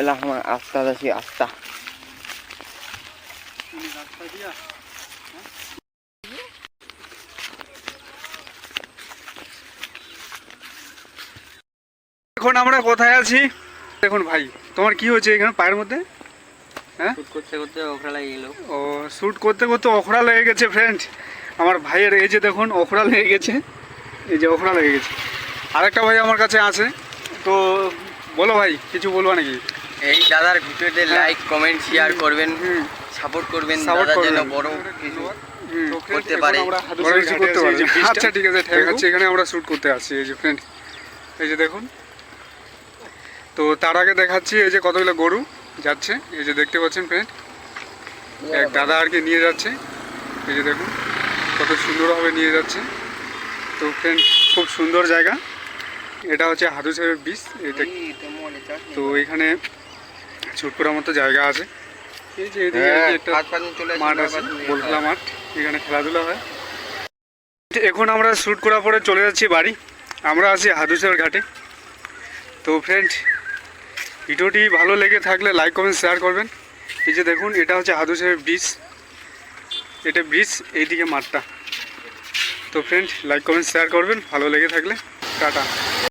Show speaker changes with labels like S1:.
S1: এলা আমার আস্তা আছি আস্তা
S2: এখন আমরা কোথায় আছি দেখুন ভাই, তোমার কি হচ্ছে এখানে পায়ের মধ্যে? হ্যাঁ,
S1: শুট করতে করতে ওখড়া লেগে গেল।
S2: ও শ্যুট করতে করতে ওখড়া লেগে গেছে ফ্রেন্ড। আমার ভাইয়ের এই যে দেখুন ওখড়া লেগে গেছে, এই যে ওখড়া লেগে গেছে। আরেকটা ভাই আমার কাছে আছে, তো বলো ভাই, কিছু বলবো নাকি?
S1: এই দাদার ভিডিওতে লাইক কমেন্ট শেয়ার করবেন, সাপোর্ট করবেন, দাদা যেন বড় কিছু করতে পারে,
S2: বড় কিছু করতে পারে। আচ্ছা ঠিক আছে, ঠিক আছে। এখানে আমরা শ্যুট করতে আসছি এই যে ফ্রেন্ড, এই যে দেখুন। তো তার আগে দেখাচ্ছি এই যে কতগুলো গরু যাচ্ছে, এই যে দেখতে পাচ্ছেন ফ্রেন্ড, এক দাদা আর কি নিয়ে যাচ্ছে। এই যে দেখুন কত সুন্দরভাবে নিয়ে যাচ্ছে। তো ফ্রেন্ড খুব সুন্দর জায়গা, এটা হচ্ছে হাদু সাহেবের বীজ। এটা তো এখানে শ্যুট করার মতো জায়গা আছে। এই যে এদিকে একটা মাঠ আছে, বল খেলা মাঠ, এখানে খেলাধুলা হয়। এখন আমরা শ্যুট করার পরে চলে যাচ্ছি বাড়ি। আমরা আছি হাদুসার ঘাটে। তো ফ্রেন্ড ভিডিওটি ভালো লেগে থাকলে লাইক কমেন্ট শেয়ার করবেন। এই যে দেখুন এটা হচ্ছে হাদুসাহের ব্রিজ, এটা ব্রিজ, এইদিকে মাঠটা। তো ফ্রেন্ড লাইক কমেন্ট শেয়ার করবেন ভালো লেগে থাকলে। টাটা।